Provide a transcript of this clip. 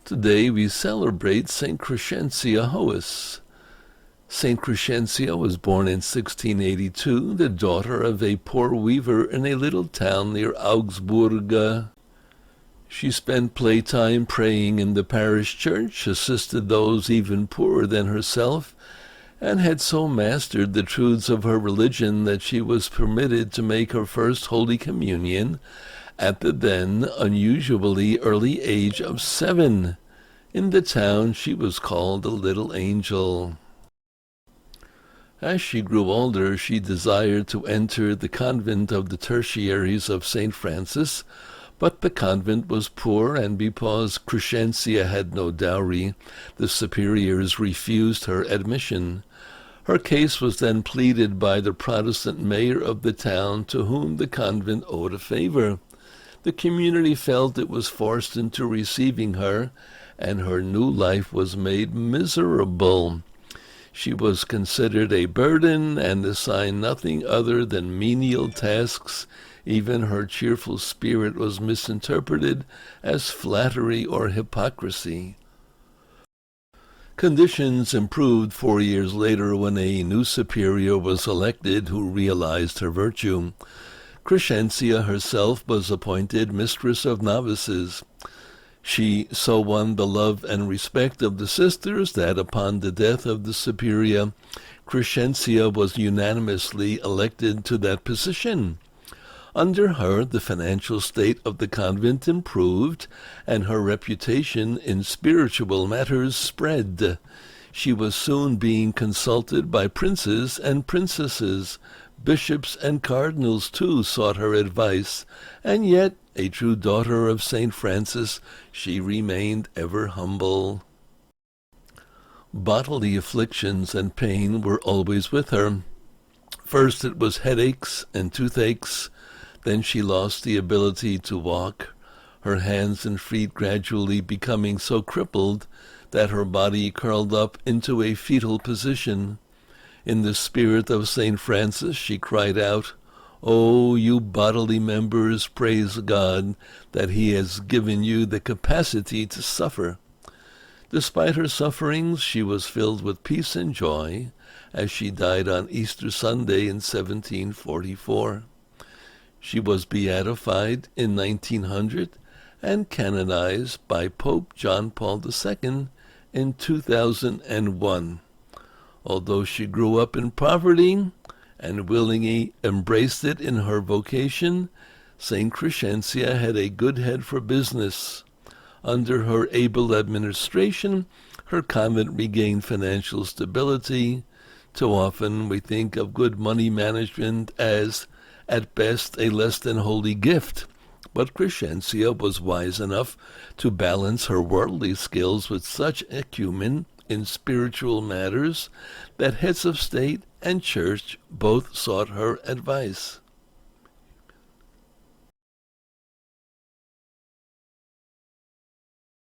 Today we celebrate Saint Crescentia Hois. Saint Crescentia was born in 1682, the daughter of a poor weaver in a little town near Augsburg. She spent playtime praying in the parish church, assisted those even poorer than herself, and had so mastered the truths of her religion that she was permitted to make her first Holy Communion at the then unusually early age of 7. In the town she was called a little angel. As she grew older, she desired to enter the convent of the Tertiaries of St. Francis, but the convent was poor, and because Crescentia had no dowry, the superiors refused her admission. Her case was then pleaded by the Protestant mayor of the town, to whom the convent owed a favor. The community felt it was forced into receiving her, and her new life was made miserable. She was considered a burden and assigned nothing other than menial tasks. Even her cheerful spirit was misinterpreted as flattery or hypocrisy. Conditions improved 4 years later when a new superior was elected who realized her virtue. Crescentia herself was appointed mistress of novices. She so won the love and respect of the sisters that upon the death of the superior, Crescentia was unanimously elected to that position. Under her, the financial state of the convent improved, and her reputation in spiritual matters spread. She was soon being consulted by princes and princesses. Bishops and cardinals, too, sought her advice, and yet, a true daughter of St. Francis, she remained ever humble. Bodily afflictions and pain were always with her. First it was headaches and toothaches, then she lost the ability to walk, her hands and feet gradually becoming so crippled that her body curled up into a fetal position. In the spirit of St. Francis, she cried out, "Oh, you bodily members, praise God that He has given you the capacity to suffer." Despite her sufferings, she was filled with peace and joy, as she died on Easter Sunday in 1744. She was beatified in 1900 and canonized by Pope John Paul II in 2001. Although she grew up in poverty and willingly embraced it in her vocation, St. Crescentia had a good head for business. Under her able administration, her convent regained financial stability. Too often we think of good money management as, at best, a less than holy gift, but Crescentia was wise enough to balance her worldly skills with such acumen in spiritual matters that heads of state and church both sought her advice.